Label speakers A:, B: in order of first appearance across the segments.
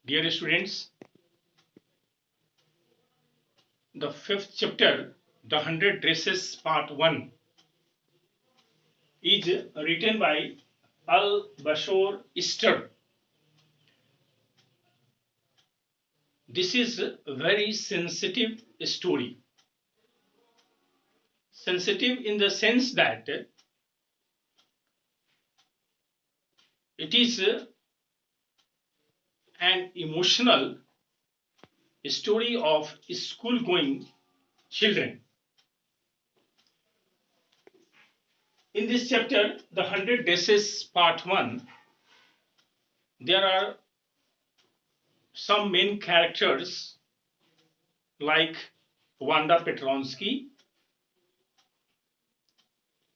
A: Dear students, the fifth chapter, The 100 Dresses Part 1, is written by Al-Bashor Ister. This is a very sensitive story. Sensitive in the sense that it is an emotional story of school going children. In this chapter, The 100 Dresses Part 1, there are some main characters like Wanda Petronsky,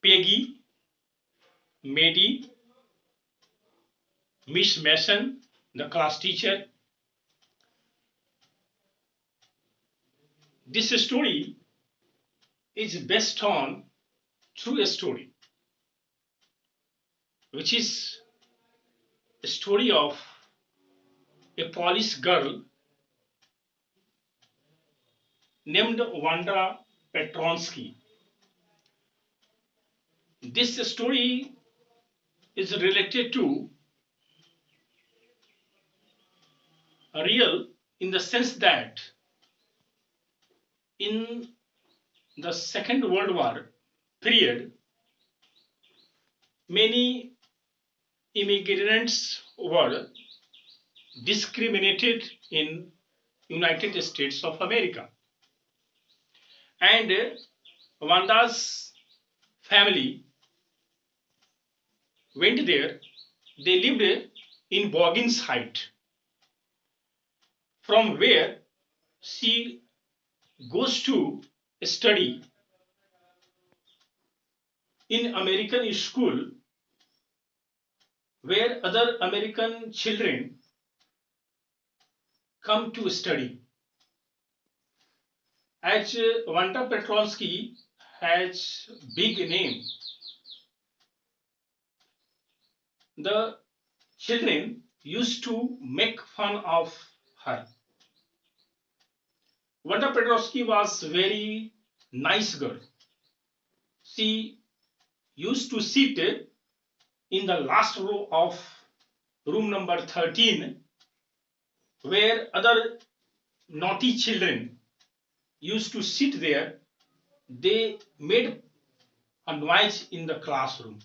A: Peggy, Maddie, Miss Mason, the class teacher. This story is based on true story, which is a story of a Polish girl named Wanda Petronsky. This story is related to real in the sense that in the Second World War period, many immigrants were discriminated in United States of America, and Wanda's family went there. They lived in Boggins Height, from where she goes to study in American school, where other American children come to study. As Wanda Petronsky has big name, the children used to make fun of her. Wanda Petronsky was very nice girl. She used to sit in the last row of room number 13, where other naughty children used to sit there. They made a noise in the classroom.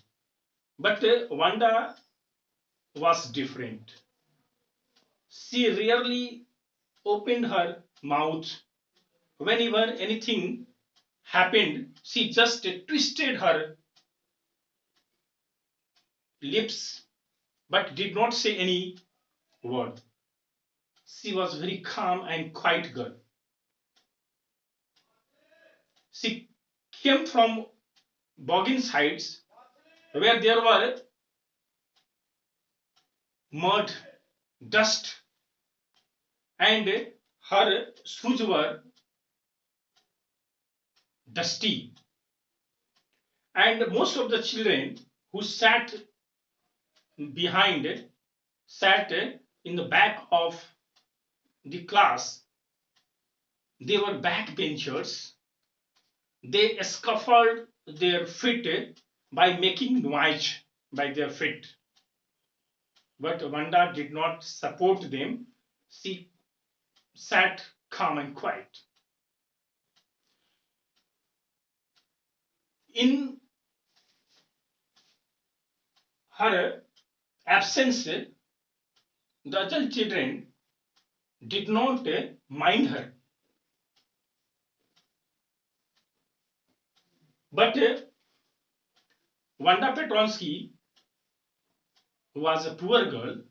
A: But Wanda was different. She rarely opened her mouth. Whenever anything happened, she just twisted her lips but did not say any word. She was very calm and quiet girl. She came from Boggins Heights, where there were mud, dust, and her shoes were dusty. And most of the children who sat behind sat in the back of the class. They were backbenchers. They scuffled their feet by making noise by their feet. But Wanda did not support them. She sat calm and quiet. In her absence, the other children did not mind her. But Wanda Petronsky was a poor girl.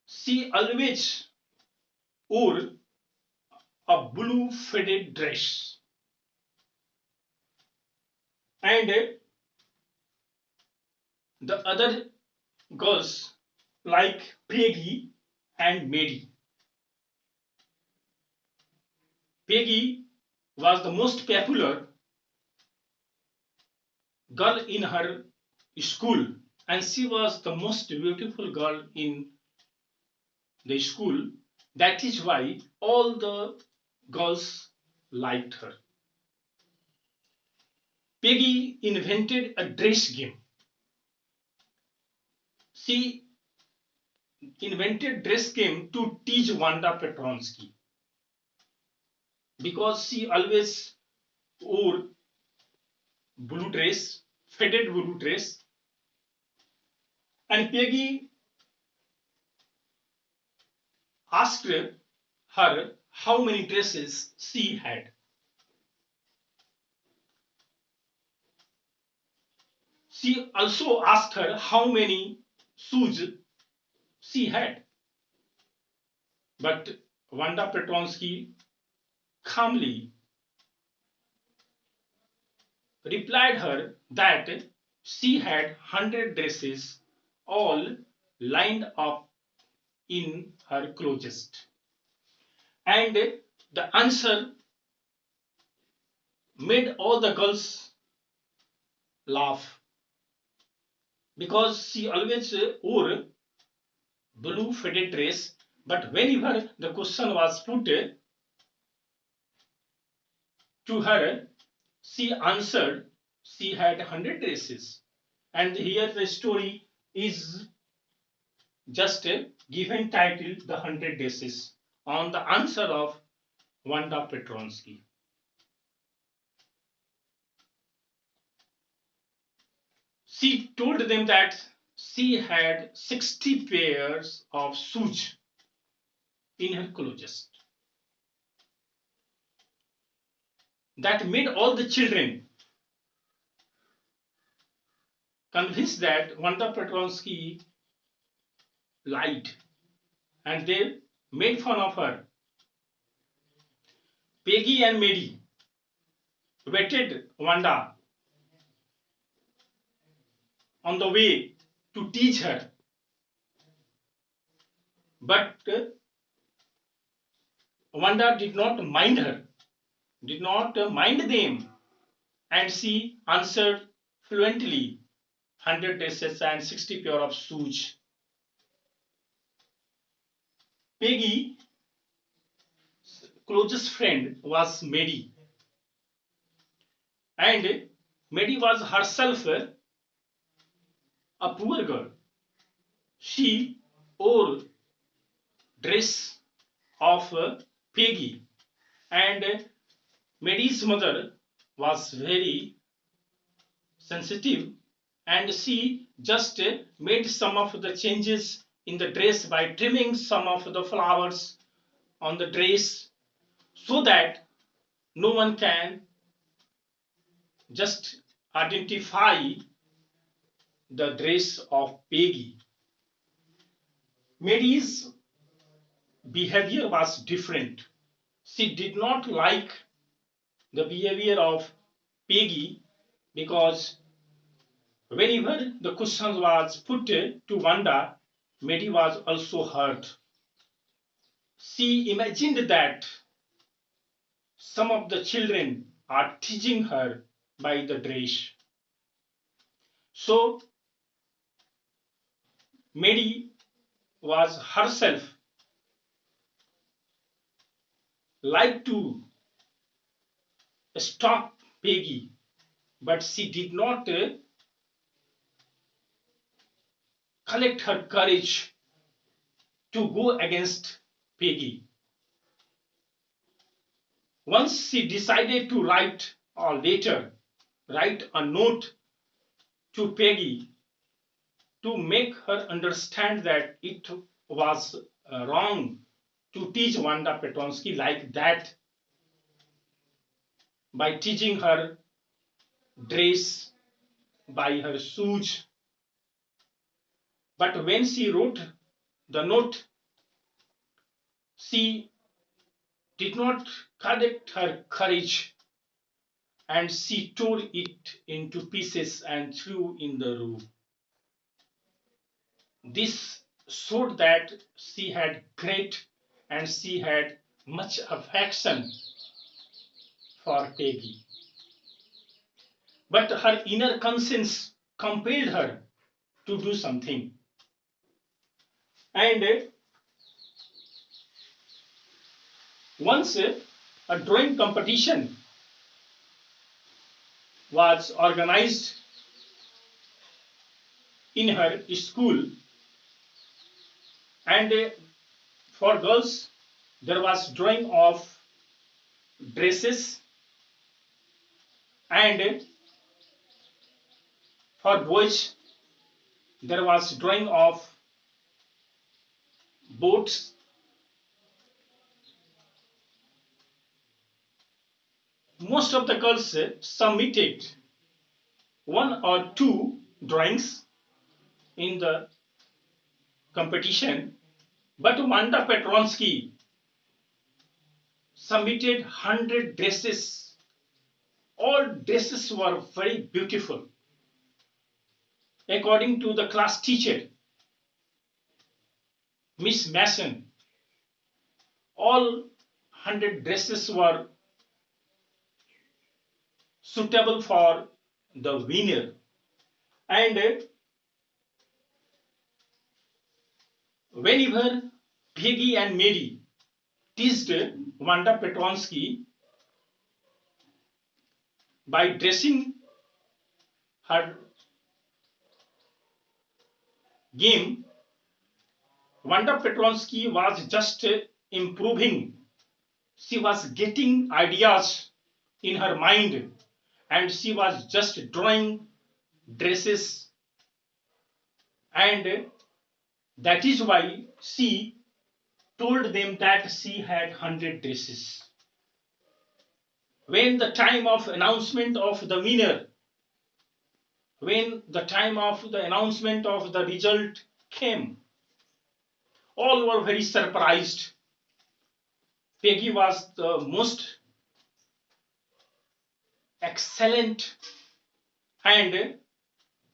A: She always wore a blue faded dress. And the other girls like Peggy and Maddie. Peggy was the most popular girl in her school, and she was the most beautiful girl in the school. That is why all the girls liked her. Peggy invented a dress game. She invented dress game to teach Wanda Petronsky because she always wore blue dress, faded blue dress, and Peggy asked her how many dresses she had. She also asked her how many shoes she had. But Wanda Petronsky calmly replied her that she had 100 dresses all lined up in her closet. And the answer made all the girls laugh because she always wore blue faded dress, but whenever the question was put to her, she answered she had 100 dresses. And here the story is just given title The 100 Dresses on the answer of Wanda Petronsky. She told them that she had 60 pairs of shoes in her closet. That made all the children convinced that Wanda Petronsky lied and they made fun of her. Peggy and Mary waited Wanda on the way to teach her. But Wanda did not mind her, did not mind them, and she answered fluently 100 dresses and 60 pair of shoes. Peggy's closest friend was Mary, and Mary was herself a poor girl. She wore dress of Peggy, and Mary's mother was very sensitive, and she just made some of the changes in the dress by trimming some of the flowers on the dress so that no one can just identify the dress of Peggy. Mary's behavior was different. She did not like the behavior of Peggy because whenever the question was put to Wanda, Mary was also hurt. She imagined that some of the children are teasing her by the dress. So Mary was herself like to stop Peggy, but she did not collect her courage to go against Peggy. Once she decided to write or later write a note to Peggy to make her understand that it was wrong to teach Wanda Petronsky like that by teaching her dress, by her shoes. But when she wrote the note, she did not collect her courage and she tore it into pieces and threw in the room. This showed that she had great and she had much affection for Peggy. But her inner conscience compelled her to do something. And Once a drawing competition was organized in her school, and for girls there was drawing of dresses, and for boys there was drawing of boats. Most of the girls submitted one or two drawings in the competition, but Wanda Petronsky submitted 100 dresses. All dresses were very beautiful. According to the class teacher, Miss Mason, all 100 dresses were suitable for the winner. And whenever Peggy and Mary teased Wanda Petronsky by dressing her game, Wanda Petronsky was just improving. She was getting ideas in her mind, and she was just drawing dresses, and that is why she told them that she had 100 dresses. When the time of announcement of the winner, when the time of the announcement of the result came, all were very surprised. Peggy was the most excellent and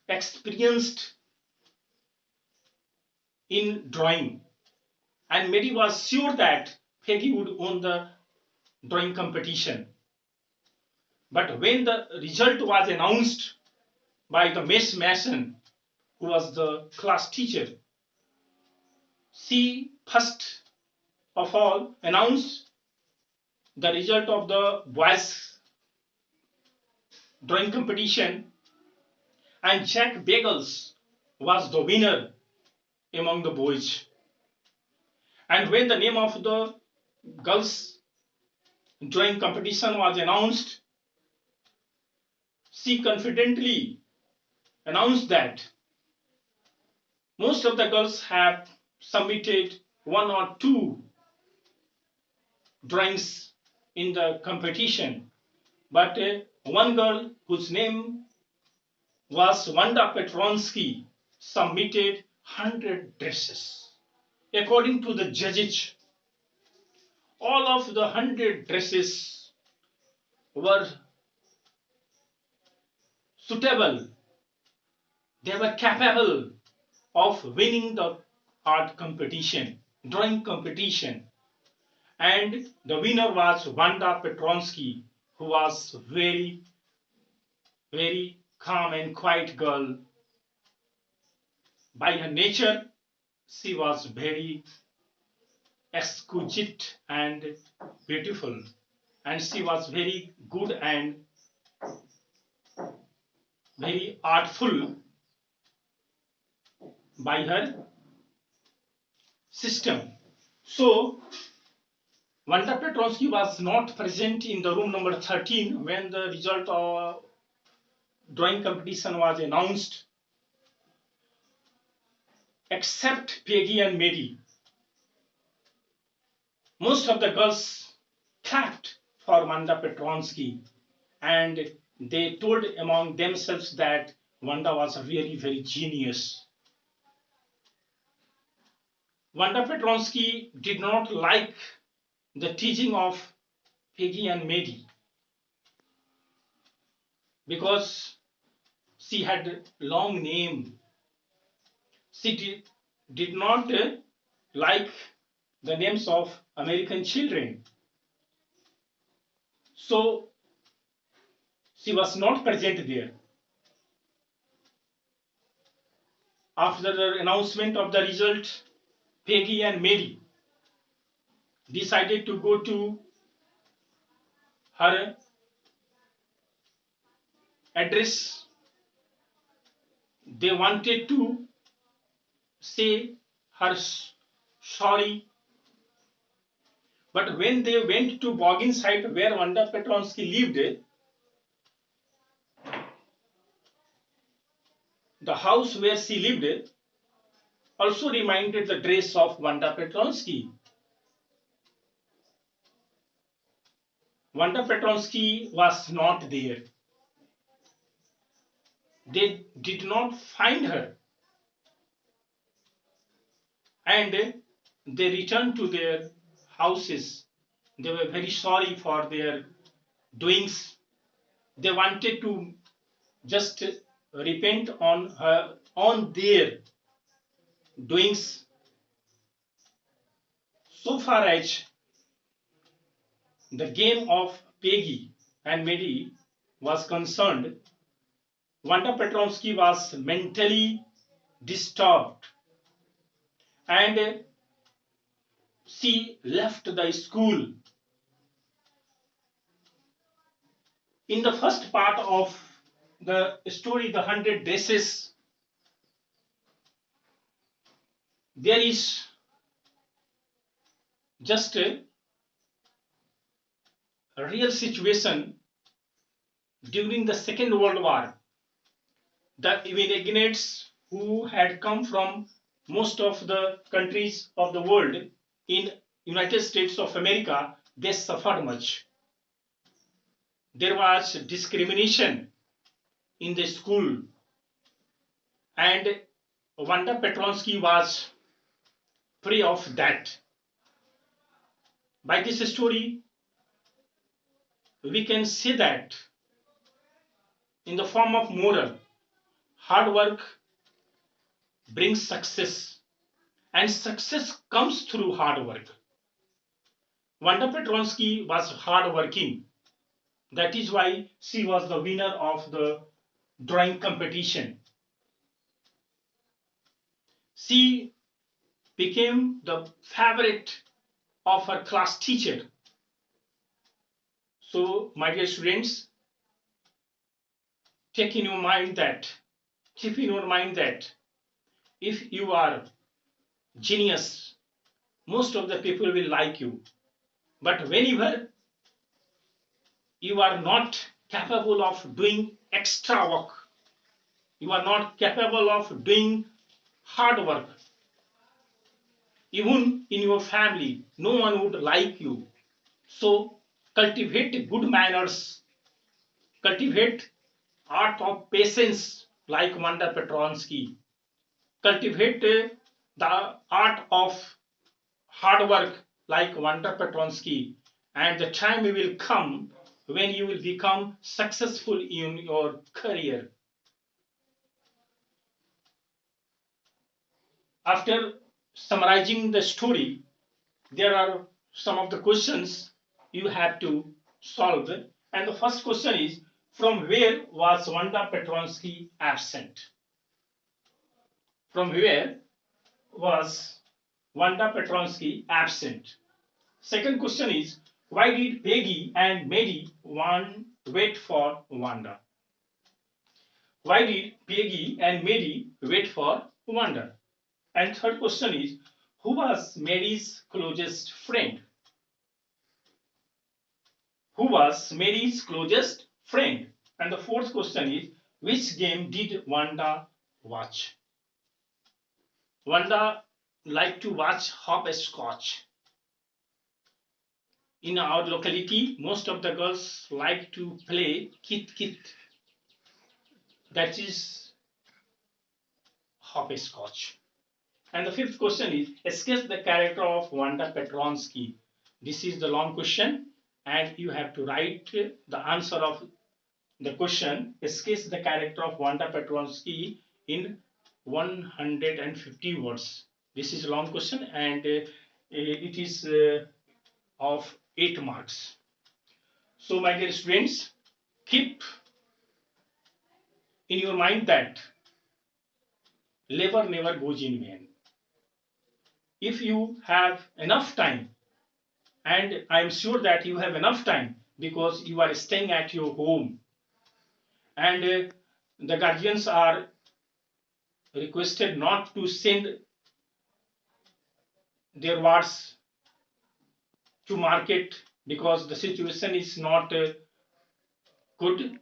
A: experienced in drawing, and Mary was sure that Peggy would win the drawing competition. But when the result was announced by the Miss Mason, who was the class teacher, she first of all announced the result of the boys drawing competition, and Jack Bagels was the winner among the boys. And when the name of the girls drawing competition was announced, she confidently announced that most of the girls have submitted one or two drawings in the competition, but one girl whose name was Wanda Petronsky submitted 100 dresses. According to the judges, all of the 100 dresses were suitable. They were capable of winning the art competition, drawing competition. And the winner was Wanda Petronsky, who was very, very calm and quiet girl. By her nature, she was very exquisite and beautiful, and she was very good and very artful by her system. So Wanda Petronsky was not present in the room number 13 when the result of drawing competition was announced, except Peggy and Mary. Most of the girls clapped for Wanda Petronsky, and they told among themselves that Wanda was really very genius. Wanda Petronsky did not like the teaching of Peggy and Mary because she had a long name. She did not like the names of American children. So she was not present there. After the announcement of the result, Peggy and Mary decided to go to her address. They wanted to say her sorry, but when they went to Bogin site where Wanda Petronsky lived, the house where she lived also reminded the dress of Wanda Petronsky. Wanda Petronsky was not there. They did not find her, and they returned to their houses. They were very sorry for their doings. They wanted to just repent on their doings. So far as the game of Peggy and Mary was concerned, Wanda Petronsky was mentally disturbed, and she left the school. In the first part of the story, The 100 Dresses, there is just a real situation during the Second World War. The immigrants who had come from most of the countries of the world in United States of America, they suffered much. There was discrimination in the school, and Wanda Petronsky was free of that. By this story, we can say that in the form of moral, hard work brings success, and success comes through hard work. Wanda Petronsky was hardworking. That is why she was the winner of the drawing competition. She became the favorite of her class teacher. So, my dear students, take in your mind that, keep in your mind that if you are genius, most of the people will like you. But whenever you are not capable of doing extra work, you are not capable of doing hard work, even in your family, no one would like you. So cultivate good manners, cultivate art of patience like Wanda Petronsky, cultivate the art of hard work like Wanda Petronsky, and the time will come when you will become successful in your career. After summarizing the story, there are some of the questions you have to solve. And the first question is, from where was Wanda Petronsky absent? From where was Wanda Petronsky absent? Second question is, why did Peggy and Mary wait for Wanda? Why did Peggy and Mary wait for Wanda? And third question is, who was Mary's closest friend? Who was Mary's closest friend? And the fourth question is, which game did Wanda watch? Wanda liked to watch hopscotch. In our locality, most of the girls like to play kit kit. That is hopscotch. And the fifth question is, sketch the character of Wanda Petronsky. This is the long question, and you have to write the answer of the question. Sketch the character of Wanda Petronsky in 150 words. This is a long question, and it is of 8 marks. So, my dear students, keep in your mind that labor never goes in vain. If you have enough time, and I am sure that you have enough time because you are staying at your home, and the guardians are requested not to send their wards to market because the situation is not good,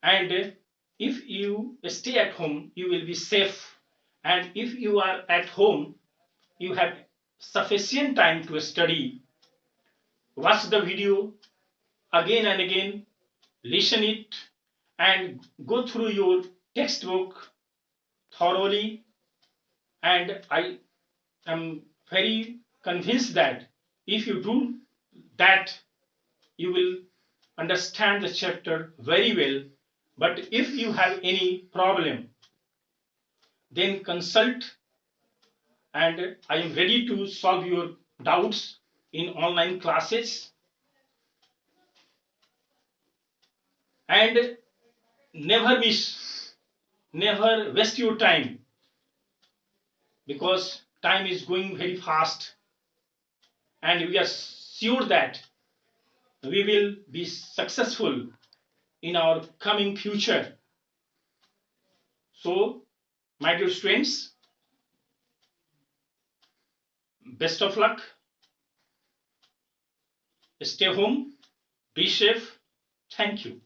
A: and if you stay at home you will be safe, and if you are at home you have sufficient time to study. Watch the video again and again, listen it, and go through your textbook thoroughly, and I am very convinced that if you do that you will understand the chapter very well. But if you have any problem, then consult, and I am ready to solve your doubts in online classes. And never miss, never waste your time because time is going very fast, and we are sure that we will be successful in our coming future. So, my dear students, best of luck. Stay home, be safe. Thank you.